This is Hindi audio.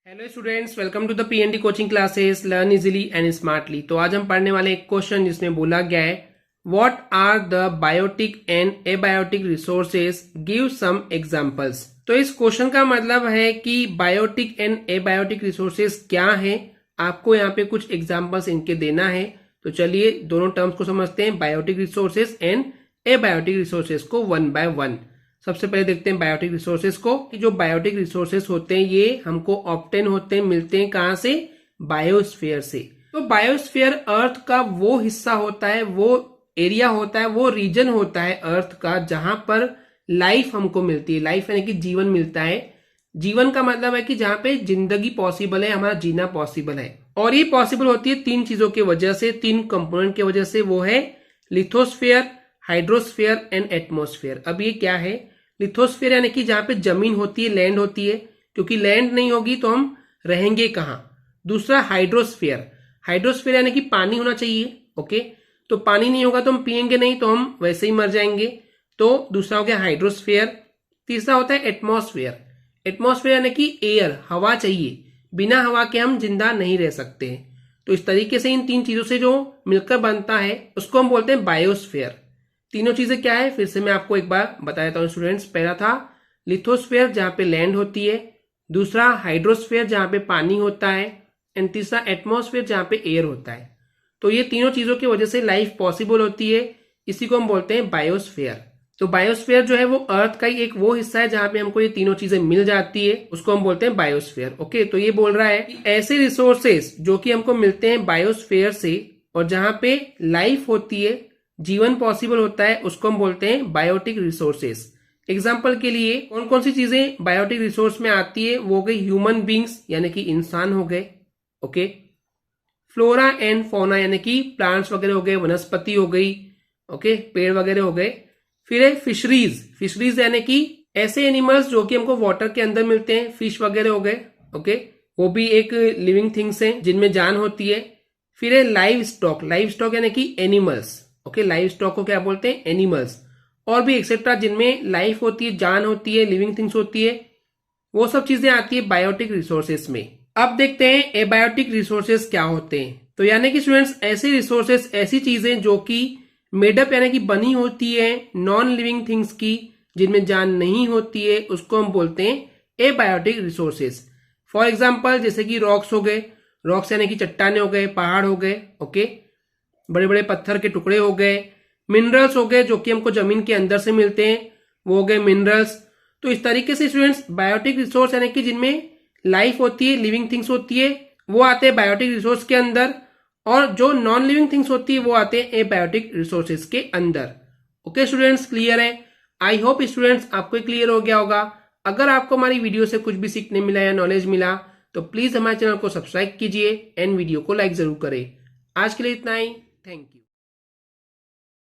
Hello students, welcome to the PND coaching classes learn easily and smartly. तो आज हम पढ़ने वाले एक क्वेश्चन जिसमें बोला गया है what are the biotic and abiotic resources, give some examples. तो इस क्वेश्चन का मतलब है कि बायोटिक एंड एबायोटिक रिसोर्सेज क्या है, आपको यहाँ पे कुछ एग्जाम्पल्स इनके देना है। तो चलिए दोनों टर्म्स को समझते हैं, biotic resources and abiotic resources को वन बाय वन। सबसे पहले देखते हैं बायोटिक रिसोर्सेज को कि जो बायोटिक रिसोर्सेज होते हैं ये हमको ऑब्टेन होते हैं, मिलते हैं कहां से? बायोस्फीयर से। तो बायोस्फीयर अर्थ का वो हिस्सा होता है, वो एरिया होता है, वो रीजन होता है अर्थ का जहां पर लाइफ हमको मिलती है। लाइफ यानी कि जीवन मिलता है। जीवन का मतलब है कि जहां पे जिंदगी पॉसिबल है, हमारा जीना पॉसिबल है। और ये पॉसिबल होती है तीन चीजों की वजह से, तीन कंपोनेंट की वजह से। वो है लिथोस्फीयर, हाइड्रोस्फीयर एंड एटमोस्फीयर। अब ये क्या है? लिथोस्फीयर यानी कि जहां पे जमीन होती है, लैंड होती है, क्योंकि लैंड नहीं होगी तो हम रहेंगे कहां। दूसरा हाइड्रोस्फीयर, हाइड्रोस्फीयर यानी कि पानी होना चाहिए। ओके, तो पानी नहीं होगा तो हम पिएंगे नहीं, तो हम वैसे ही मर जाएंगे। तो दूसरा हो गया हाइड्रोस्फीयर। तीसरा होता है एटमोस्फीयर। एटमोस्फीयर यानी कि एयर, हवा चाहिए, बिना हवा के हम जिंदा नहीं रह सकते। तो इस तरीके से इन तीन चीजों से जो मिलकर बनता है उसको हम बोलते हैं बायोस्फीयर। तीनों चीजें क्या है फिर से मैं आपको एक बार बता देता हूं स्टूडेंट्स। पहला था लिथोस्फीयर जहां पे लैंड होती है, दूसरा हाइड्रोस्फीयर जहां पे पानी होता है, एंड तीसरा एटमॉस्फेयर जहां पे एयर होता है। तो ये तीनों चीजों की वजह से लाइफ पॉसिबल होती है, इसी को हम बोलते हैं बायोस्फीयर। तो बायोस्फीयर जो है वो अर्थ का ही एक वो हिस्सा है जहां पे हमको ये तीनों चीजें मिल जाती है, उसको हम बोलते हैं बायोस्फीयर। ओके, तो ये बोल रहा है कि ऐसे रिसोर्सेस जो कि हमको मिलते हैं बायोस्फीयर से और जहां पे लाइफ होती है, जीवन पॉसिबल होता है, उसको हम बोलते हैं बायोटिक रिसोर्सेस। एग्जाम्पल के लिए कौन कौन सी चीजें बायोटिक रिसोर्स में आती है? वो हो गई ह्यूमन बींग्स यानी कि इंसान हो गए। ओके, फ्लोरा एंड फौना यानी कि प्लांट्स वगैरह हो गए, वनस्पति हो गई। ओके, पेड़ वगैरह हो गए। फिर है फिशरीज, फिशरीज यानी कि ऐसे एनिमल्स जो कि हमको वाटर के अंदर मिलते हैं, फिश वगैरह हो गए। ओके, वो भी एक लिविंग थिंग्स हैं जिनमें जान होती है। फिर है लाइव स्टॉक, लाइव स्टॉक यानी कि एनिमल्स। ओके, लाइव स्टॉक को क्या बोलते हैं? एनिमल्स। और भी एक्सेट्रा जिनमें लाइफ होती है, जान होती है, लिविंग थिंग्स होती है, वो सब चीजें आती है बायोटिक रिसोर्सेस में। अब देखते हैं एबायोटिक रिसोर्सेस क्या होते हैं। तो यानी कि स्टूडेंट्स ऐसे रिसोर्सेस, ऐसी चीजें जो कि मेडअप यानी कि बनी होती है नॉन लिविंग थिंग्स की, जिनमें जान नहीं होती है, उसको हम बोलते हैं एबायोटिक रिसोर्सेस। फॉर एग्जाम्पल जैसे कि रॉक्स हो गए, रॉक्स यानी कि चट्टाने हो गए, पहाड़ हो गए। ओके, बड़े बड़े पत्थर के टुकड़े हो गए। मिनरल्स हो गए जो कि हमको जमीन के अंदर से मिलते हैं, वो हो गए मिनरल्स। तो इस तरीके से स्टूडेंट्स बायोटिक रिसोर्स यानी कि जिनमें लाइफ होती है, लिविंग थिंग्स होती है, वो आते हैं बायोटिक रिसोर्स के अंदर। और जो नॉन लिविंग थिंग्स होती है वो आते हैं एबायोटिक रिसोर्सेज के अंदर। ओके स्टूडेंट्स, क्लियर है? आई होप स्टूडेंट्स आपको क्लियर हो गया होगा। अगर आपको हमारी वीडियो से कुछ भी सीखने मिला या नॉलेज मिला तो प्लीज हमारे चैनल को सब्सक्राइब कीजिए एंड वीडियो को लाइक जरूर करें। आज के लिए इतना ही। Thank you.